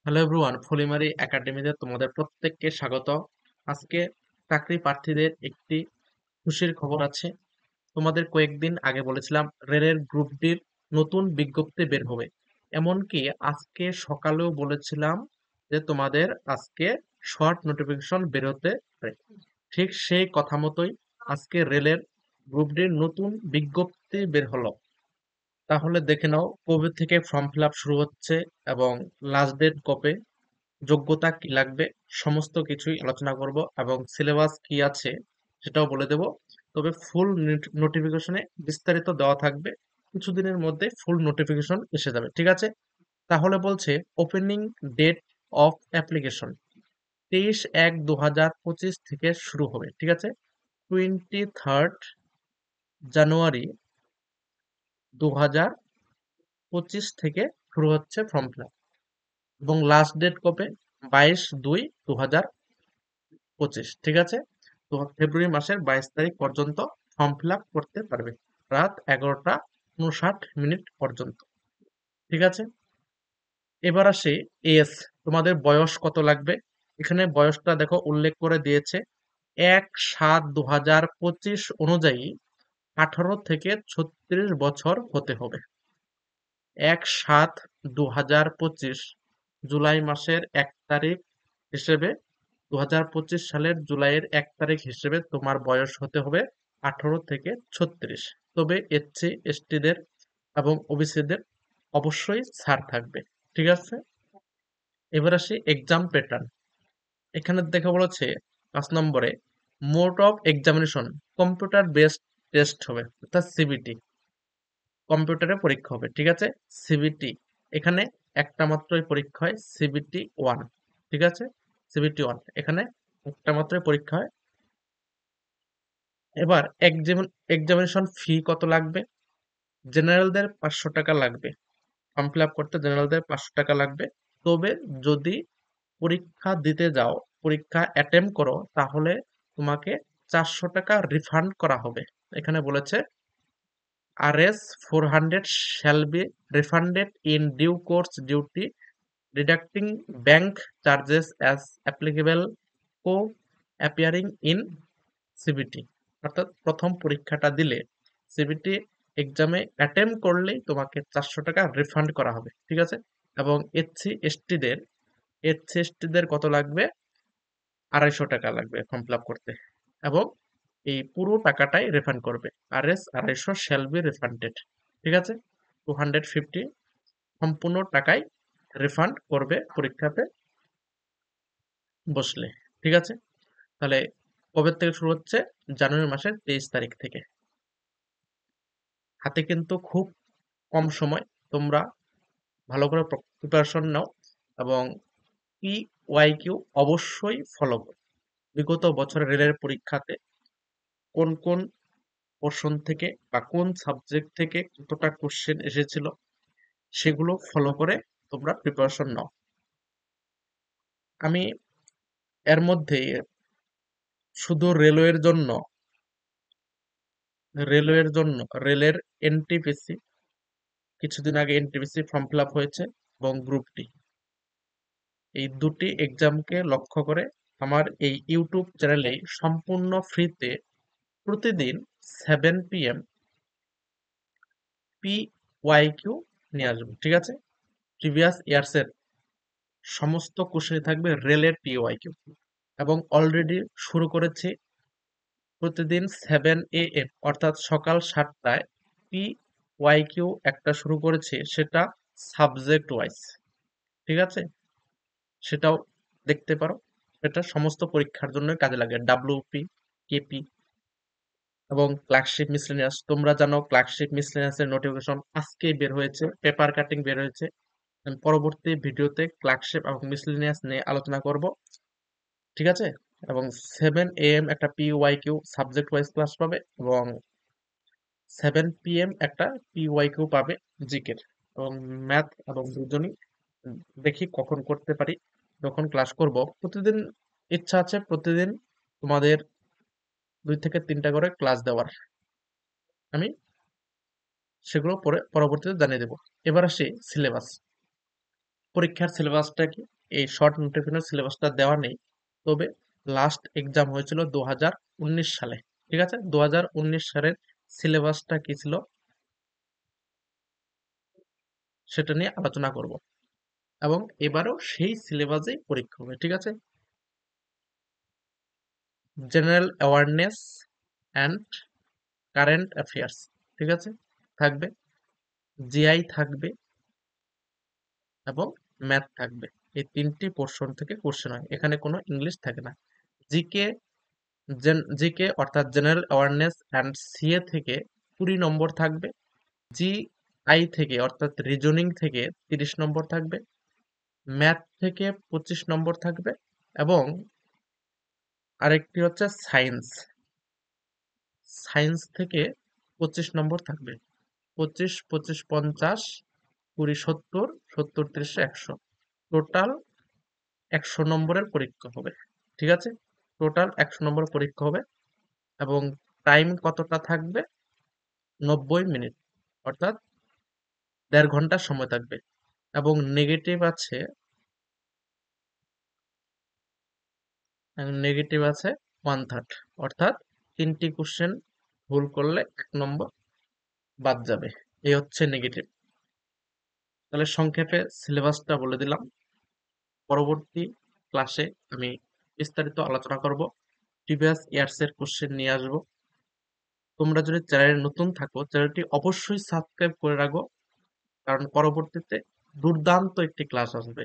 Hello everyone, ফুলিমারি একাডেমিতে তোমাদের প্রত্যেককে স্বাগত। আজকে চাকরি প্রার্থীদের একটি খুশির খবর আছে। তোমাদের কয়েকদিন আগে বলেছিলাম রেলের গ্রুপ ডির নতুন বিজ্ঞপ্তি বের হবে। এমনকি আজকে সকালেও বলেছিলাম যে তোমাদের আজকে শর্ট নোটিফিকেশন বের হতে পারে। ঠিক সেই কথা মতোই আজকে রেলের গ্রুপ ডির নতুন বিজ্ঞপ্তি বের হলো। তাহলে দেখে নাও কবে থেকে ফর্ম ফিল আপ শুরু হচ্ছে এবং লাস্ট ডেট কবে, যোগ্যতা কি লাগবে, সমস্ত কিছুই আলোচনা করব এবং সিলেবাস কি আছে সেটাও বলে দেব। তবে ফুল নোটিফিকেশনে বিস্তারিত দেওয়া থাকবে। কিছুদিনের মধ্যে ফুল নোটিফিকেশন এসে যাবে, ঠিক আছে? তাহলে বলছে ওপেনিং ডেট অফ অ্যাপ্লিকেশন 23/1/2025 থেকে শুরু হবে, ঠিক আছে? 23 জানুয়ারি 2025 থেকে শুরু হচ্ছে ফর্ম ফিল আপ এবং লাস্ট ডেট কবে? 22/2/2025, ঠিক আছে? তো ফেব্রুয়ারি মাসের 22 তারিখ পর্যন্ত ফর্ম ফিল আপ করতে পারবে, রাত 11টা 59 মিনিট পর্যন্ত, ঠিক আছে? এবার আসে এস, তোমাদের বয়স কত লাগবে। এখানে বয়সটা দেখো উল্লেখ করে দিয়েছে 1/7/2025 অনুযায়ী 18 থেকে 36 বছর হতে হবে। 1/7/2025 জুলাই মাসের 1 তারিখ হিসেবে 2025 সালের জুলাইয়ের 1 তারিখ হিসেবে তোমার বয়স হতে হবে 18 থেকে 36। তবে এসসি এসটিদের এবং ওবিসিদের অবশ্যই ছাড় থাকবে, ঠিক আছে? এবার আসি এক্সাম প্যাটার্ন। এখানে দেখে বলেছে 5 নম্বরে mode of examination computer based test হবে, অর্থাৎ সিবিটি। কম্পিউটারে পরীক্ষা হবে, ঠিক আছে? সিবিটি এখানে একটা মাত্রই পরীক্ষা হয়, সিবিটি 1, ঠিক আছে? সিবিটি 1 এখানে একটা মাত্রই পরীক্ষা হয়। এবার এক্সামিনেশন ফি কত লাগবে? জেনারেলদের 500 টাকা লাগবে। ফর্ম ফিল আপ করতে জেনারেলদের 500 টাকা লাগবে। তবে যদি পরীক্ষা দিতে যাও, পরীক্ষা অ্যাটেম্প করো, তাহলে তোমাকে 400 টাকা রিফান্ড করা হবে। এখানে বলেছে Rs 400 shall be refunded in due course duty, deducting bank charges as applicable co-appearing in CBT. অর্থাৎ প্রথম পরীক্ষাটা দিলে সিবিটি এক্সামে অ্যাটেম্প করলেই তোমাকে 400 টাকা রিফান্ড করা হবে, ঠিক আছে? এবং এসসি এসটিদের কত লাগবে? 250 টাকা লাগবে ফর্ম ফিল আপ করতে, এবং এই পুরো টাকাটাই রিফান্ড করবে। Rs 250 শ্যাল বি রিফান্ডেড, ঠিক আছে? 250 সম্পূর্ণ টাকাই রিফান্ড করবে পরীক্ষাতে বসলে, ঠিক আছে? তাহলে কবে থেকে শুরু হচ্ছে? জানুয়ারি মাসের 23 তারিখ থেকে। হাতে কিন্তু খুব কম সময়, তোমরা ভালো করে প্রিপারেশন নাও এবং PYQ অবশ্যই ফলো করো। বিগত বছরের রেলের পরীক্ষাতে কোন কোন পোর্শন থেকে বা কোন সাবজেক্ট থেকে কতটা কোশ্চেন এসেছিল সেগুলো ফলো করে তোমরা প্রিপারেশন নাও। আমি এর মধ্যে শুধু রেলওয়ের জন্য রেলের এনটিপিসি, কিছুদিন আগে এনটিপিসি ফর্ম ফিল আপ হয়েছে, এবং গ্রুপ ডি, এই দুটি এক্সামকে লক্ষ্য করে আমার এই ইউটিউব চ্যানেলে সম্পূর্ণ ফ্রিতে প্রতিদিন 7 PM PYQ নিয়ে আসবো, ঠিক আছে? প্রিভিয়াস ইয়ার্স এর সমস্ত কোশ্চেনই থাকবে রেলের PYQ, এবং অলরেডি শুরু করেছি প্রতিদিন 7 AM অর্থাৎ সকাল 7টায় PYQ একটা শুরু করেছি, সেটা সাবজেক্ট ওয়াইজ, ঠিক আছে? সেটাও দেখতে পারো। এটা সমস্ত পরীক্ষার জন্য কাজে লাগে, ডাব্লিউপি, কেপি এবং ক্লার্কশিপ মিসলেনিয়াস। তোমরা জানো ক্লার্কশিপ মিসলেনিয়াসের নোটিফিকেশন আজকেই বের হয়েছে, পেপার কাটিং বের হয়েছে। আমি পরবর্তী ভিডিওতে ক্লার্কশিপ এবং মিসলেনিয়াস নিয়ে আলোচনা করব, ঠিক আছে? এবং 7 AM একটা PYQ সাবজেক্ট ওয়াইজ ক্লাস পাবে, এবং 7 PM একটা PYQ পাবে জিকের, এবং ম্যাথ এবং রিজনিং দেখি কখন করতে পারি, যখন ক্লাস করব। প্রতিদিন ইচ্ছা আছে প্রতিদিন তোমাদের 2 থেকে 3টা করে ক্লাস দেওয়ার। আমি সেগুলো পরে পরবর্তীতে জানিয়ে দেবো। এবার আসি সিলেবাস। পরীক্ষার সিলেবাসটা কি, এই শর্ট নোটিফিকেশন সিলেবাসটা দেওয়া নেই, তবে লাস্ট এক্সাম হয়েছিল 2019 সালে। ঠিক আছে, 2019 সালের সিলেবাসটা কি ছিল সেটা নিয়ে আলোচনা করব, এবং এবারও সেই সিলেবাসেই পরীক্ষা হবে। ঠিক আছে, general awareness and current affairs, ঠিক আছে, থাকবে, জিআই থাকবে এবং ম্যাথ থাকবে। এই তিনটি পোর্শন থেকে কোশ্চেন হয়, এখানে কোনো ইংলিশ থাকে না। জিকে, জিকে অর্থাৎ জেনারেল অ্যাওয়ারনেস অ্যান্ড সিএ থেকে 20 নম্বর থাকবে, জিআই থেকে অর্থাৎ রিজনিং থেকে 30 নম্বর থাকবে, ম্যাথ থেকে 25 নম্বর থাকবে, এবং আরেকটি হচ্ছে সায়েন্স, সায়েন্স থেকে 25 নম্বর থাকবে। 25, 25, 50, 20, 70, 70, 30, 100, টোটাল 100 নম্বরের পরীক্ষা হবে। ঠিক আছে, টোটাল 100 নম্বরের পরীক্ষা হবে, এবং টাইম কতটা থাকবে, 90 মিনিট, অর্থাৎ 1.5 ঘন্টা সময় থাকবে, এবং নেগেটিভ আছে 1/3, অর্থাৎ 3টি কোশ্চেন ভুল করলে 1 নম্বর বাদ যাবে। এই হচ্ছে নেগেটিভ। তাহলে সংক্ষেপে সিলেবাসটা বলে দিলাম, পরবর্তী ক্লাসে আমি বিস্তারিত আলোচনা করব, প্রিভিয়াস ইয়ার্স এর কোশ্চেন নিয়ে আসবো। তোমরা যদি চ্যানেলে নতুন থাকো, চ্যানেলটি অবশ্যই সাবস্ক্রাইব করে রাখো, কারণ পরবর্তীতে দুর্দান্ত একটি ক্লাস আসবে।